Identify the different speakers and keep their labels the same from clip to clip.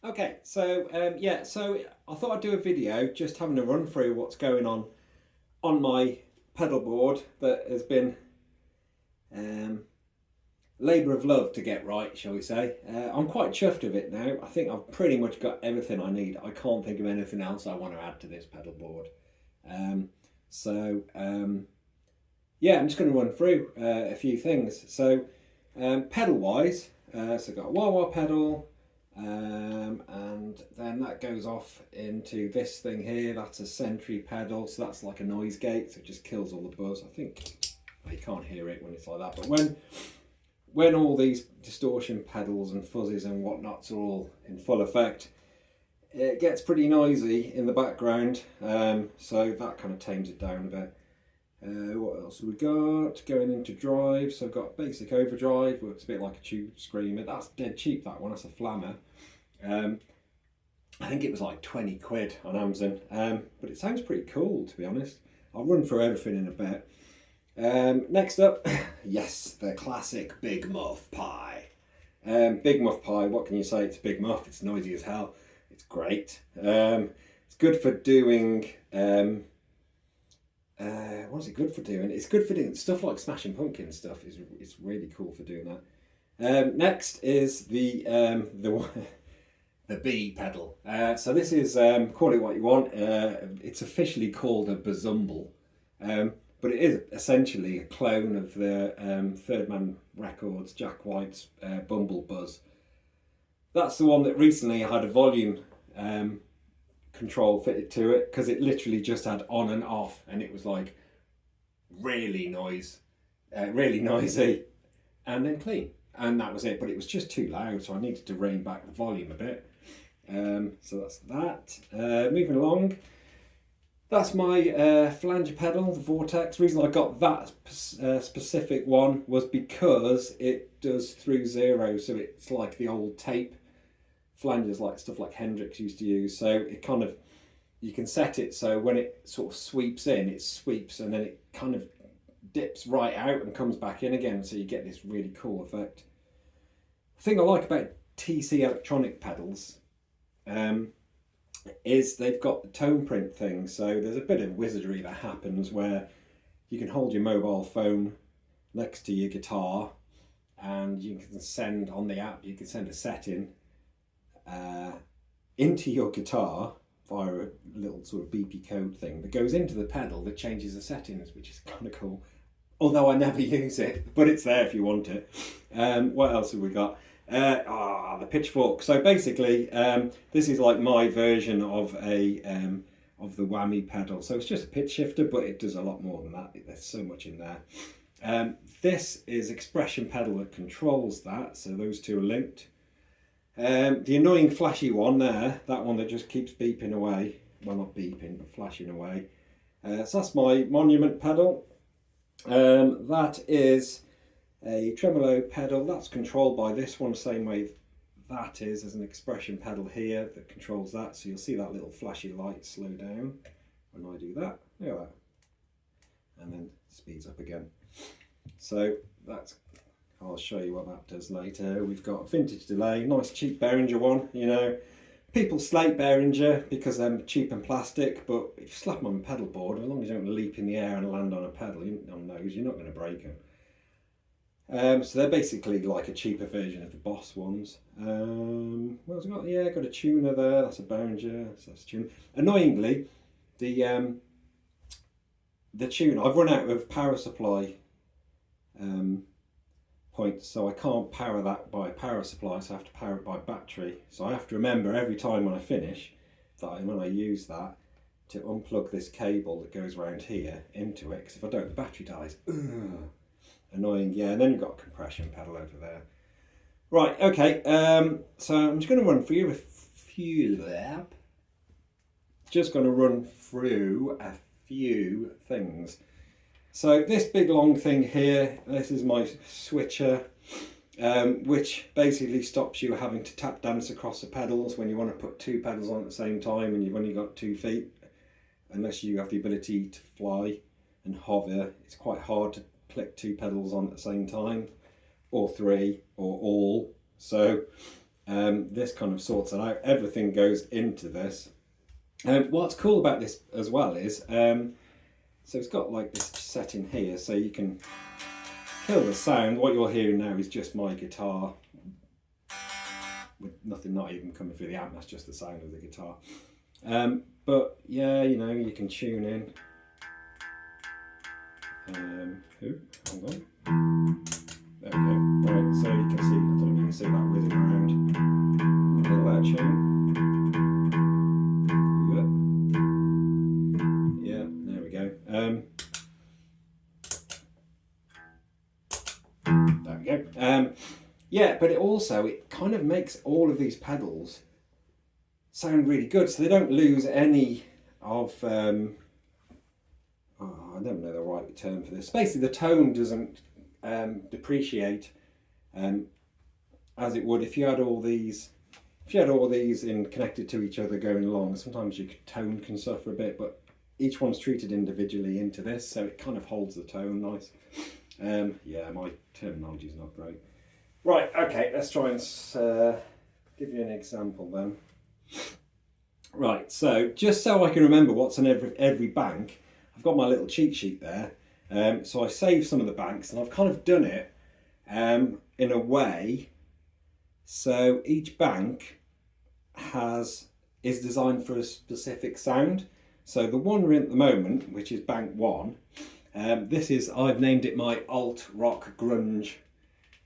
Speaker 1: Okay, so yeah, so I thought I'd do a video just having a run through what's going on my pedal board that has been labour of love to get right, shall we say. I'm quite chuffed with it now. I think I've pretty much got everything I need. I can't think of anything else I want to add to this pedal board. Yeah, I'm just going to run through a few things. So pedal wise, so I've got a Wah Wah pedal, and then that goes off into this thing here. That's a Sentry pedal, so that's like a noise gate, so it just kills all the buzz. I think you can't hear it when it's like that, but when all these distortion pedals and fuzzies and whatnots are all in full effect, it gets pretty noisy in the background, so that kind of tames it down a bit. What else have we got? Going into drive, so I've got basic overdrive, works a bit like a tube screamer. That's dead cheap, that one. That's a Flamma. I think it was like 20 quid on Amazon, but it sounds pretty cool, to be honest. I'll run through everything in a bit. Next up, yes, the classic Big Muff Pie. Big Muff Pie, what can you say? It's a big muff, it's noisy as hell, it's great. It's good for doing, what's it good for doing? It's good for doing stuff like Smashing Pumpkin stuff. It's really cool for doing that. Next is the B pedal. So this is, call it what you want, it's officially called a Buzzumble. But it is essentially a clone of the Third Man Records Jack White's Bumble Buzz. That's the one that recently had a volume control fitted to it, because it literally just had on and off, and it was like really noisy, and then clean, and that was it. But it was just too loud, so I needed to rein back the volume a bit. So that's that. Moving along. That's my flanger pedal, the Vortex. The reason I got that specific one was because it does through zero, so it's like the old tape flangers, like stuff like Hendrix used to use. So it kind of, you can set it so when it sort of sweeps in, it sweeps, and then it kind of dips right out and comes back in again, so you get this really cool effect. The thing I like about TC electronic pedals is they've got the tone print thing, so there's a bit of wizardry that happens where you can hold your mobile phone next to your guitar, and you can send on the app, you can send a setting into your guitar via a little sort of beepy code thing that goes into the pedal that changes the settings, which is kind of cool. Although I never use it, but it's there if you want it. What else have we got? The Pitchfork. So basically, this is like my version of a of the whammy pedal. So it's just a pitch shifter, but it does a lot more than that. There's so much in there. This is expression pedal that controls that. So those two are linked. The annoying flashy one there, that one that just keeps beeping away. Well, not beeping, but flashing away. So that's my Monnument pedal. That is a tremolo pedal that's controlled by this one, same way that is. There's an expression pedal here that controls that, so you'll see that little flashy light slow down when I do that. Look at that, and then speeds up again. So that's, I'll show you what that does later. We've got a vintage delay, nice cheap Behringer one. You know, people slate Behringer because they're cheap and plastic, but if you slap them on a pedal board, as long as you don't leap in the air and land on a pedal, on those, you're not going to break them. So they're basically like a cheaper version of the Boss ones. What else have I got? Yeah, got a tuner there. That's a Behringer. So that's a tuner. Annoyingly, the tuner, I've run out of power supply points, so I can't power that by power supply. So I have to power it by battery. So I have to remember every time when I finish that when I use that to unplug this cable that goes around here into it, because if I don't, the battery dies. Ugh. Annoying. Yeah, and then you've got a compression pedal over there. Right, okay, so I'm just going to run through a few things. So this big long thing here, this is my switcher, which basically stops you having to tap dance across the pedals when you want to put two pedals on at the same time and you've only got 2 feet. Unless you have the ability to fly and hover, it's quite hard to click 2 pedals on at the same time, or 3, or all. So this kind of sorts it out. Everything goes into this. What's cool about this as well is, so it's got like this setting here, so you can kill the sound. What you're hearing now is just my guitar, with nothing not even coming through the amp, that's just the sound of the guitar. But yeah, you know, you can tune in. Hold on. There we go. Right, so you can see, I don't know if you can see that whizzing around. A little out of tune. Yeah, there we go. There we go. Yeah, but it kind of makes all of these pedals sound really good, so they don't lose any of, I don't know the right term for this. Basically, the tone doesn't depreciate as it would if you had all these. If you had all these connected to each other going along, sometimes your tone can suffer a bit, but each one's treated individually into this, so it kind of holds the tone nice. Yeah, my terminology is not great. Right, okay, let's try and give you an example then. Right, so just so I can remember what's on every bank, I've got my little cheat sheet there. So I saved some of the banks, and I've kind of done it in a way so each bank is designed for a specific sound. So the one we're in at the moment, which is bank 1, I've named it my alt rock grunge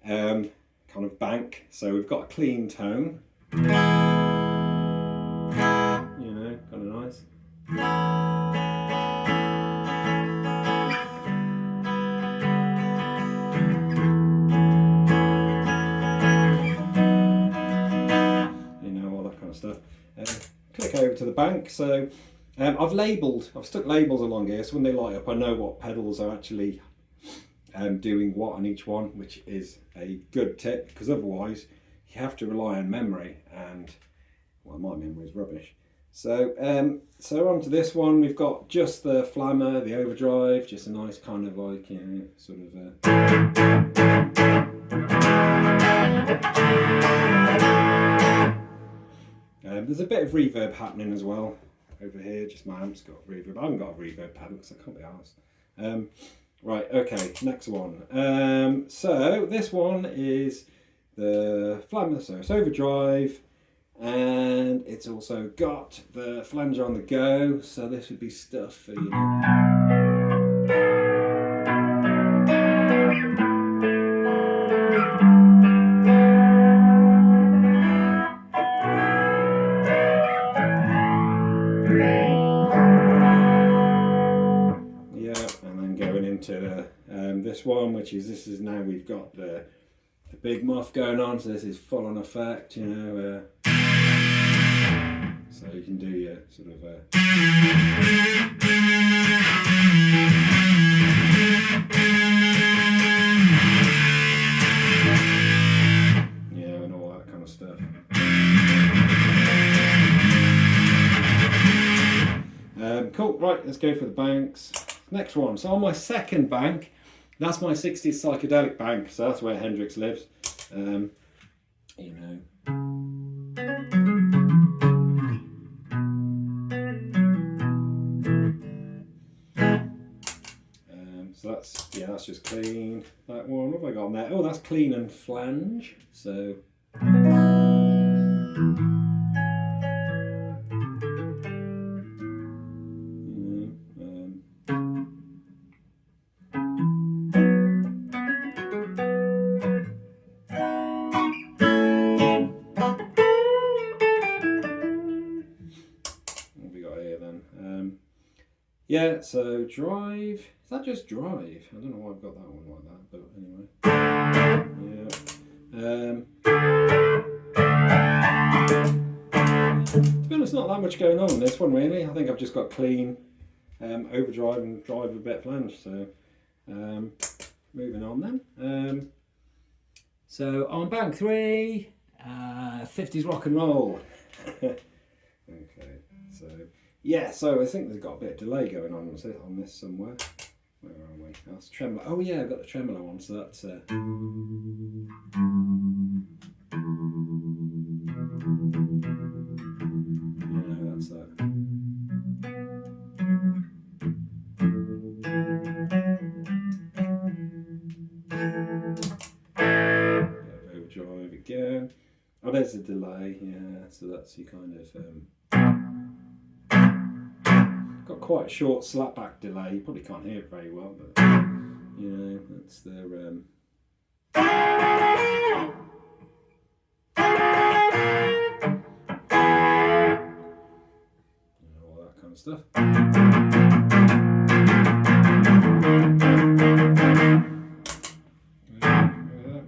Speaker 1: kind of bank. So we've got a clean tone, you know, kind of nice. Stuff. Click over to the bank. So I've stuck labels along here, so when they light up I know what pedals are actually doing what on each one, which is a good tip, because otherwise you have to rely on memory, and well, my memory is rubbish. So onto this one, we've got just the Flamma, the overdrive, just a nice kind of like, you know, sort of there's a bit of reverb happening as well over here. Just my amp's got reverb. I haven't got a reverb pedal because I can't be arsed. Right, okay, next one. So this one is the Flamma, so it's overdrive, and it's also got the flanger on the go. So this would be stuff for, you know. To this one, which is now we've got the big muff going on, so this is full on effect, you know. So you can do your sort of yeah, and all that kind of stuff. Cool. Right, let's go for the banks. Next one. So on my second bank, that's my 60s psychedelic bank, so that's where Hendrix lives. You know. So that's just clean. That one, what have I got on there? Oh, that's clean and flange. So yeah, so drive, is that just drive? I don't know why I've got that one like that, but anyway. Yeah. To be honest, not that much going on in this one really. I think I've just got clean overdrive and drive a bit flange, so moving on then. So on bank 3, 50s rock and roll. Okay, so yeah, so I think there's got a bit of delay going on this somewhere. Where are we? That's tremolo. Oh yeah, I've got the tremolo on, so that's That's that. Overdrive again. Oh, there's a delay, yeah, so that's your kind of got quite a short slapback delay. You probably can't hear it very well, but you know, that's their all that kind of stuff.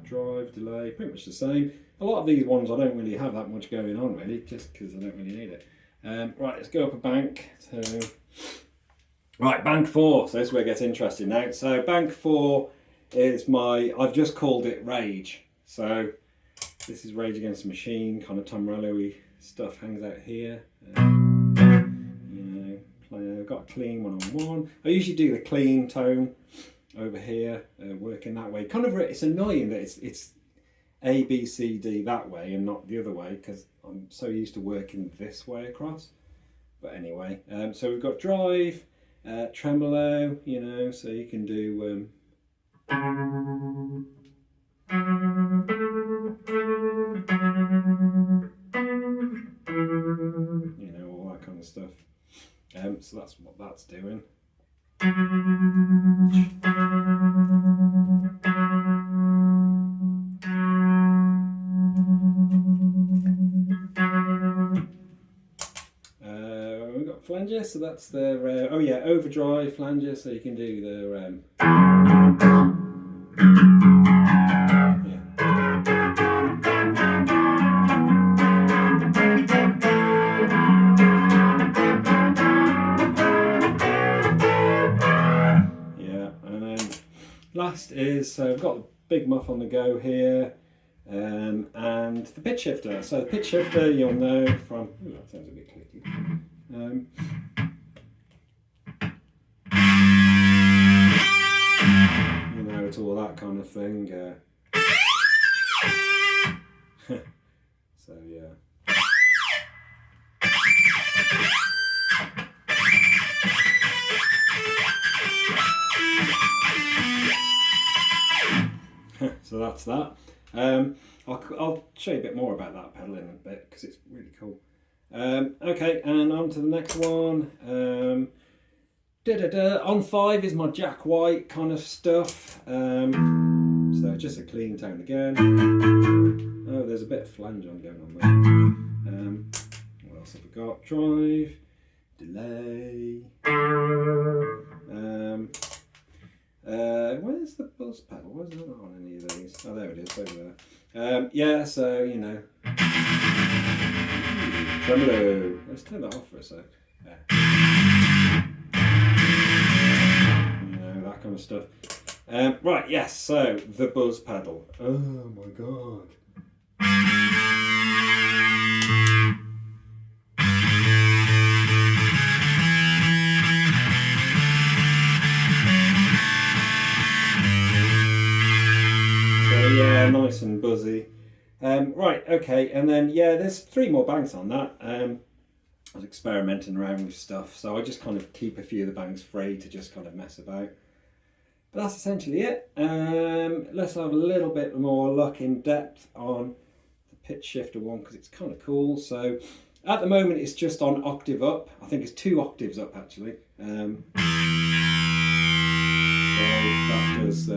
Speaker 1: Drive, delay, pretty much the same. A lot of these ones I don't really have that much going on really, just because I don't really need it. Right, let's go up a bank. So, right, bank 4. So this is where it gets interesting now. So bank 4 is I've just called it Rage. So this is Rage Against the Machine, kind of tremolo-y stuff hangs out here. You know, I've got a clean 1-on-1. I usually do the clean tone over here, working that way. Kind of, it's annoying that it's A, B, C, D that way and not the other way, because I'm so used to working this way across. But anyway, so we've got drive, tremolo, you know, so you can do you know, all that kind of stuff. So that's what that's doing. We've got flanger, so that's the oh yeah, overdrive flanger, so you can do the last is, so I've got the big muff on the go here, and the pitch shifter. So the pitch shifter, you'll know from, ooh, that sounds a bit clicky. You know, it's all that kind of thing. So yeah. So that's that. I'll show you a bit more about that pedal in a bit because it's really cool. Okay, and on to the next one. On 5 is my Jack White kind of stuff. So just a clean tone again. Oh, there's a bit of flange on going on there. What else have we got? Drive, delay. Where's the buzz pedal? Where's that on any of these? Oh, there it is, over there. Yeah, so, you know. Tremolo. Let's turn that off for a sec. Yeah. You know, that kind of stuff. Right, yes, so the buzz pedal. Oh my god. Yeah, nice and buzzy. Right, okay, and then yeah, there's 3 more banks on that. I was experimenting around with stuff, so I just kind of keep a few of the banks free to just kind of mess about. But that's essentially it. Let's have a little bit more luck in depth on the pitch shifter one because it's kind of cool. So at the moment it's just on octave up. I think it's 2 octaves up actually. So that does.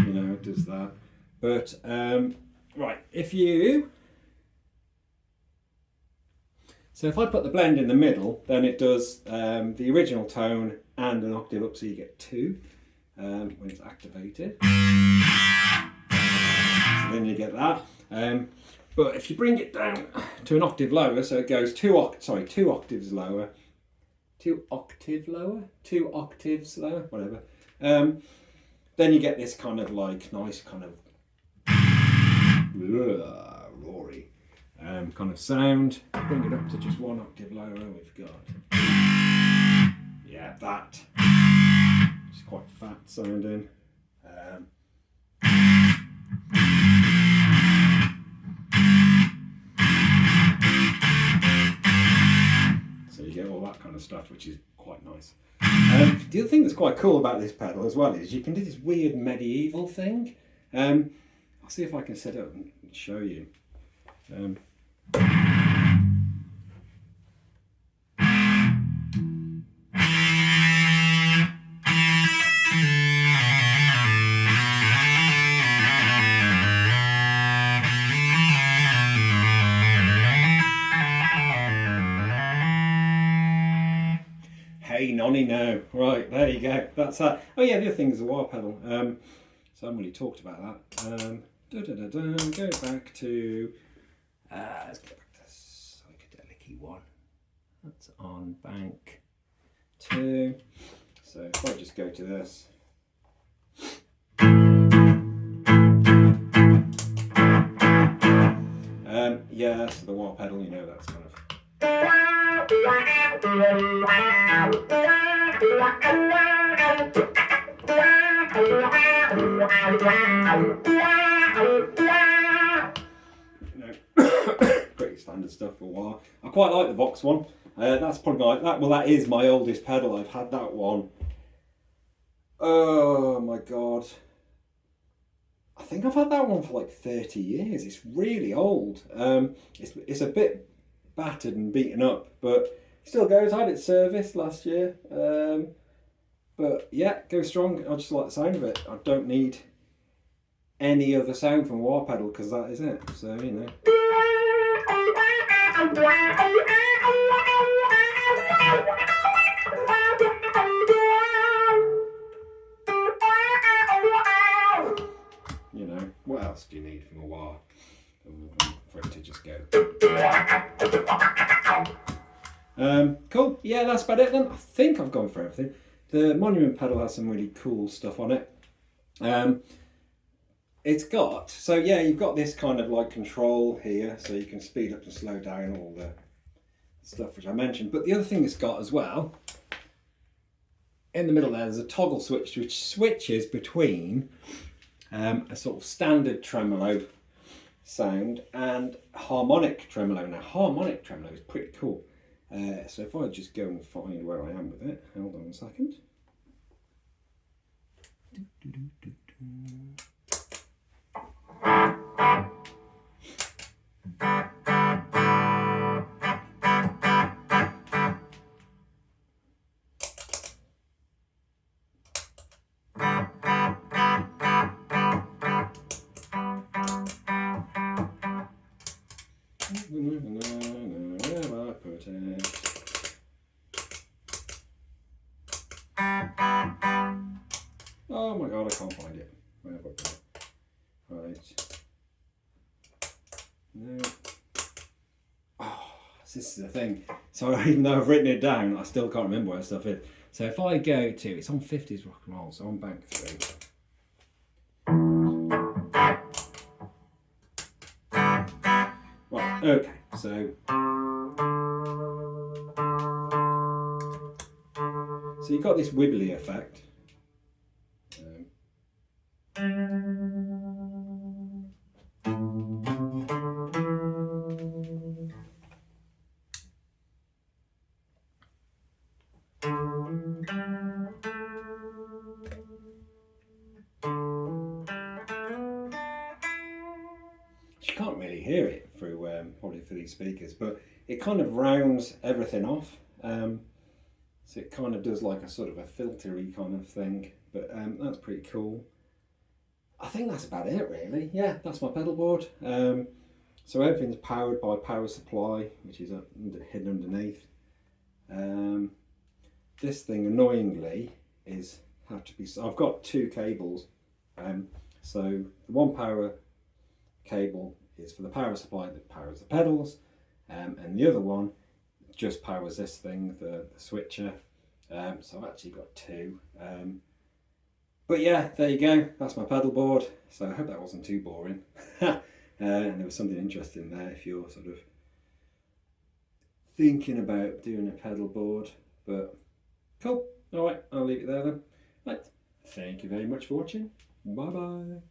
Speaker 1: You know, it does that. But right, if I put the blend in the middle, then it does the original tone and an octave up, so you get 2 when it's activated. So then you get that. But if you bring it down to an octave lower, so it goes 2 octaves lower, 2 octaves lower, whatever. Then you get this kind of like nice kind of roary kind of sound. Bring it up to just 1 octave lower. We've got yeah, that. It's quite fat sounding. kind of stuff, which is quite nice. The other thing that's quite cool about this pedal as well is you can do this weird medieval thing. I'll see if I can set it up and show you. Hey nonny no. Right, there you go. That's that. Oh yeah, the other thing is the wah pedal. So I haven't really talked about that. Go back to let's go back to the psychedelic one. That's on bank 2. So if I just go to this. Yeah, so the wah pedal, you know, that's kind of. Pretty standard stuff for a while. I quite like the Vox one. That's probably like that. Well, that is my oldest pedal. I've had that one. Oh my god. I think I've had that one for like 30 years. It's really old. It's a bit battered and beaten up, but still goes. I had it serviced last year. But yeah, goes strong. I just like the sound of it. I don't need any other sound from a wah pedal because that is it. So, you know. You know, what else do you need from a wah? For it to just go. Cool. Yeah, that's about it then. I think I've gone for everything. The Monnument pedal has some really cool stuff on it. It's got, so yeah, you've got this kind of like control here, so you can speed up and slow down all the stuff which I mentioned. But the other thing it's got as well, in the middle there's a toggle switch which switches between a sort of standard tremolo sound and harmonic tremolo. Now harmonic tremolo is pretty cool. So if I just go and find where I am with it, hold on a second. Oh my god, I can't find it. Where have I put it? Right. No. Oh, this is the thing. So even though I've written it down, I still can't remember where stuff is. So if I go to, it's on 50s rock and roll, so on bank 3. Right, okay, so you've got this wibbly effect. You can't really hear it through probably for these speakers, but it kind of rounds everything off. So it kind of does like a sort of a filtery kind of thing, but that's pretty cool. I think that's about it really. Yeah, that's my pedal board. So everything's powered by power supply, which is hidden underneath. This thing annoyingly have to be. I've got 2 cables. So the one power cable is for the power supply that powers the pedals, and the other one just powers this thing, the switcher. So I've actually got 2. But yeah, there you go. That's my pedal board. So I hope that wasn't too boring. And there was something interesting there if you're sort of thinking about doing a pedal board. But cool. All right, I'll leave it there then. Right. Thank you very much for watching. Bye bye.